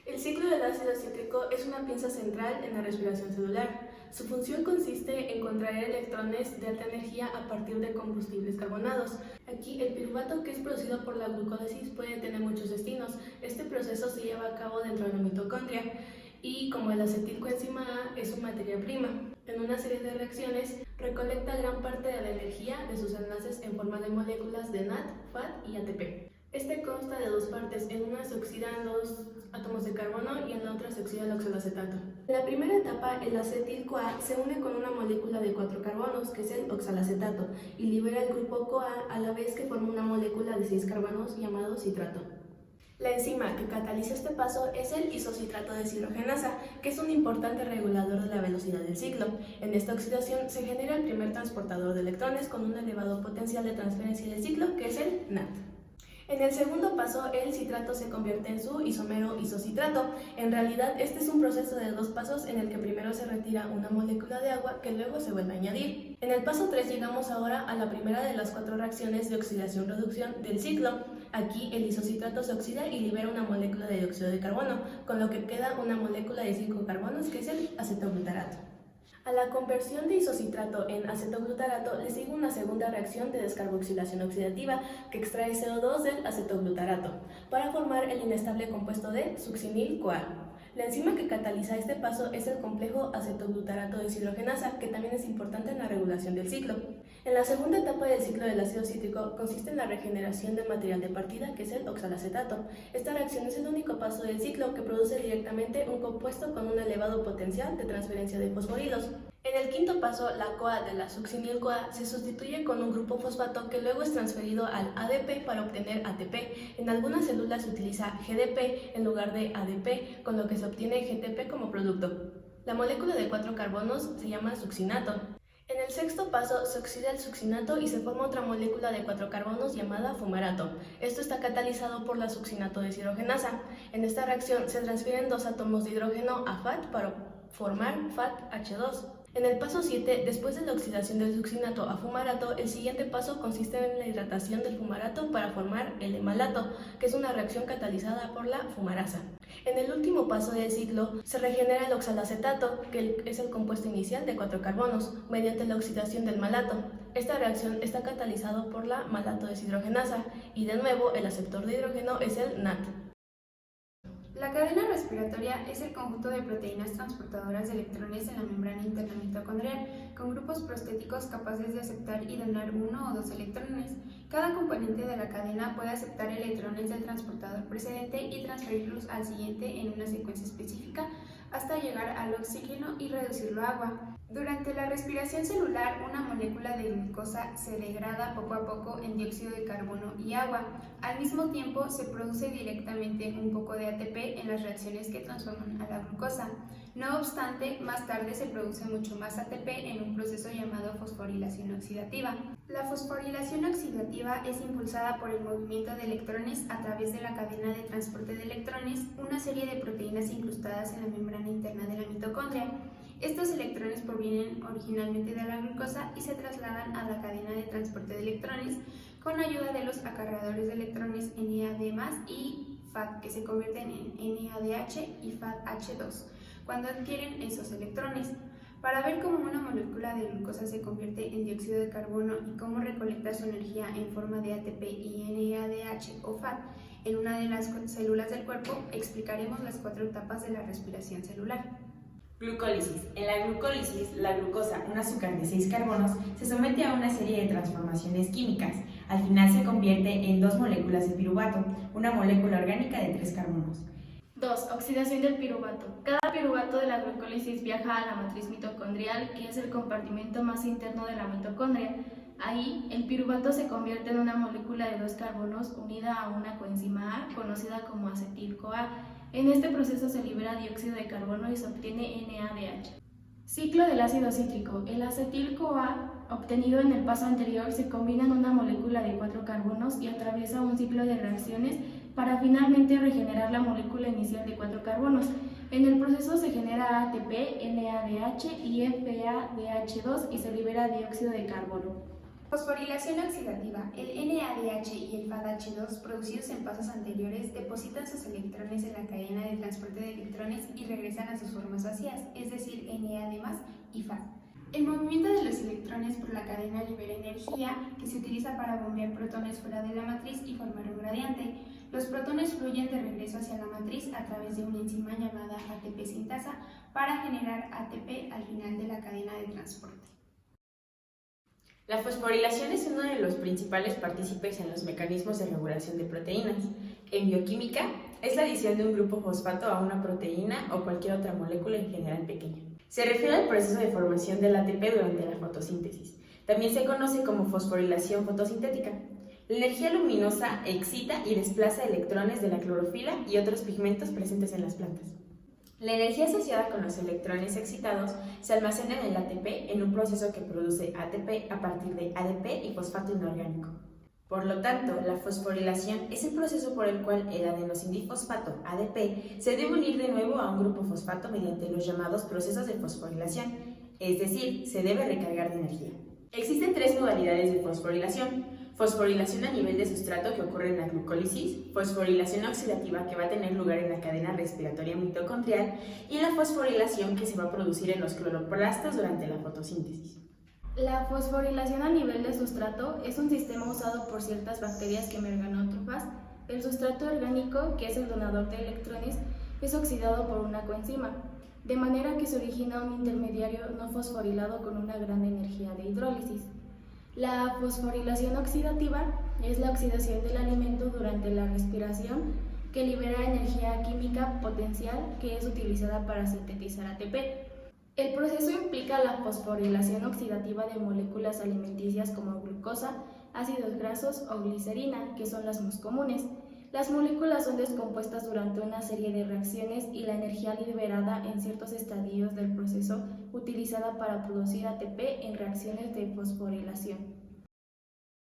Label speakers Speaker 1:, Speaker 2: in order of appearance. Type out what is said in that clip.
Speaker 1: El ciclo del ácido cítrico es una pieza central en la respiración celular. Su función consiste en contraer electrones de alta energía a partir de combustibles carbonados. Aquí el piruvato, que es producido por la glucólisis, puede tener muchos destinos. Este proceso se lleva a cabo dentro de la mitocondria y, como el acetilcoenzima A es su materia prima, en una serie de reacciones recolecta gran parte de la energía de sus enlaces en forma de moléculas de NAD, FAD y ATP. Este consta de dos partes, en una se oxidan los átomos de carbono y en la otra se oxida el oxalacetato. En la primera etapa, el acetil-CoA se une con una molécula de 4 carbonos, que es el oxalacetato, y libera el grupo CoA a la vez que forma una molécula de 6 carbonos llamado citrato. La enzima que cataliza este paso es el isocitrato deshidrogenasa, que es un importante regulador de la velocidad del ciclo. En esta oxidación se genera el primer transportador de electrones con un elevado potencial de transferencia del ciclo, que es el NAT. En el segundo paso, el citrato se convierte en su isómero isocitrato. En realidad, este es un proceso de 2 pasos en el que primero se retira una molécula de agua que luego se vuelve a añadir. En el paso 3 llegamos ahora a la primera de las 4 reacciones de oxidación-reducción del ciclo. Aquí el isocitrato se oxida y libera una molécula de dióxido de carbono, con lo que queda una molécula de 5 carbonos, que es el acetoglutarato. A la conversión de isocitrato en acetoglutarato le sigue una segunda reacción de descarboxilación oxidativa que extrae CO2 del acetoglutarato para formar el inestable compuesto de succinil-CoA. La enzima que cataliza este paso es el complejo acetoglutarato deshidrogenasa, que también es importante en la regulación del ciclo. En la segunda etapa del ciclo del ácido cítrico consiste en la regeneración del material de partida, que es el oxalacetato. Esta reacción es el único paso del ciclo que produce directamente un compuesto con un elevado potencial de transferencia de fosforilos. En el quinto paso, la CoA de la succinil-CoA se sustituye con un grupo fosfato que luego es transferido al ADP para obtener ATP. En algunas células se utiliza GDP en lugar de ADP, con lo que se obtiene GTP como producto. La molécula de 4 carbonos se llama succinato. En el sexto paso se oxida el succinato y se forma otra molécula de 4 carbonos llamada fumarato. Esto está catalizado por la succinato deshidrogenasa. En esta reacción se transfieren 2 átomos de hidrógeno a FAT para formar FAT-H2. En el paso 7, después de la oxidación del succinato a fumarato, el siguiente paso consiste en la hidratación del fumarato para formar el hemalato, que es una reacción catalizada por la fumarasa. En el último paso del ciclo, se regenera el oxalacetato, que es el compuesto inicial de 4 carbonos, mediante la oxidación del malato. Esta reacción está catalizada por la malato deshidrogenasa, y de nuevo el aceptor de hidrógeno es el NAT.
Speaker 2: La cadena respiratoria es el conjunto de proteínas transportadoras de electrones en la membrana interna mitocondrial, con grupos prostéticos capaces de aceptar y donar 1 o 2 electrones. Cada componente de la cadena puede aceptar electrones del transportador precedente y transferirlos al siguiente en una secuencia específica hasta llegar al oxígeno y reducirlo a agua. Durante la respiración celular, una molécula de glucosa se degrada poco a poco en dióxido de carbono y agua. Al mismo tiempo, se produce directamente un poco de ATP en las reacciones que transforman a la glucosa. No obstante, más tarde se produce mucho más ATP en un proceso llamado fosforilación oxidativa. La fosforilación oxidativa es impulsada por el movimiento de electrones a través de la cadena de transporte de electrones, una serie de proteínas incrustadas en la membrana interna de la mitocondria. Estos electrones provienen originalmente de la glucosa y se trasladan a la cadena de transporte de electrones con ayuda de los acarreadores de electrones NAD+ y FAD, que se convierten en NADH y FADH2 cuando adquieren esos electrones. Para ver cómo una molécula de glucosa se convierte en dióxido de carbono y cómo recolecta su energía en forma de ATP y NADH o FAD en una de las células del cuerpo, explicaremos las 4 etapas de la respiración celular.
Speaker 3: Glucólisis. En la glucólisis, la glucosa, un azúcar de 6 carbonos, se somete a una serie de transformaciones químicas. Al final se convierte en 2 moléculas de piruvato, una molécula orgánica de 3 carbonos.
Speaker 1: 2. Oxidación del piruvato. Cada piruvato de la glucólisis viaja a la matriz mitocondrial, que es el compartimento más interno de la mitocondria. Ahí, el piruvato se convierte en una molécula de 2 carbonos unida a una coenzima A, conocida como acetil-CoA. En este proceso se libera dióxido de carbono y se obtiene NADH. Ciclo del ácido cítrico. El acetil-CoA obtenido en el paso anterior se combina en una molécula de 4 carbonos y atraviesa un ciclo de reacciones para finalmente regenerar la molécula inicial de 4 carbonos. En el proceso se genera ATP, NADH y FADH2 y se libera dióxido de carbono.
Speaker 2: Fosforilación oxidativa. El NADH y el FADH2 producidos en pasos anteriores depositan sus electrones en la cadena de transporte de electrones y regresan a sus formas vacías, es decir, NAD+ y FAD. El movimiento de los electrones por la cadena libera energía que se utiliza para bombear protones fuera de la matriz y formar un gradiente. Los protones fluyen de regreso hacia la matriz a través de una enzima llamada ATP sintasa para generar ATP al final de la cadena de transporte.
Speaker 3: La fosforilación es uno de los principales partícipes en los mecanismos de regulación de proteínas. En bioquímica, es la adición de un grupo fosfato a una proteína o cualquier otra molécula en general pequeña. Se refiere al proceso de formación del ATP durante la fotosíntesis. También se conoce como fosforilación fotosintética. La energía luminosa excita y desplaza electrones de la clorofila y otros pigmentos presentes en las plantas. La energía asociada con los electrones excitados se almacena en el ATP en un proceso que produce ATP a partir de ADP y fosfato inorgánico. Por lo tanto, la fosforilación es el proceso por el cual el adenosindifosfato ADP se debe unir de nuevo a un grupo fosfato mediante los llamados procesos de fosforilación, es decir, se debe recargar de energía. Existen tres modalidades de fosforilación. Fosforilación a nivel de sustrato que ocurre en la glucólisis, fosforilación oxidativa que va a tener lugar en la cadena respiratoria mitocondrial y la fosforilación que se va a producir en los cloroplastos durante la fotosíntesis.
Speaker 1: La fosforilación a nivel de sustrato es un sistema usado por ciertas bacterias quemerganótrofas. El sustrato orgánico, que es el donador de electrones, es oxidado por una coenzima, de manera que se origina un intermediario no fosforilado con una gran energía de hidrólisis. La fosforilación oxidativa es la oxidación del alimento durante la respiración que libera energía química potencial que es utilizada para sintetizar ATP. El proceso implica la fosforilación oxidativa de moléculas alimenticias como glucosa, ácidos grasos o glicerina, que son las más comunes. Las moléculas son descompuestas durante una serie de reacciones y la energía liberada en ciertos estadios del proceso utilizada para producir ATP en reacciones de fosforilación.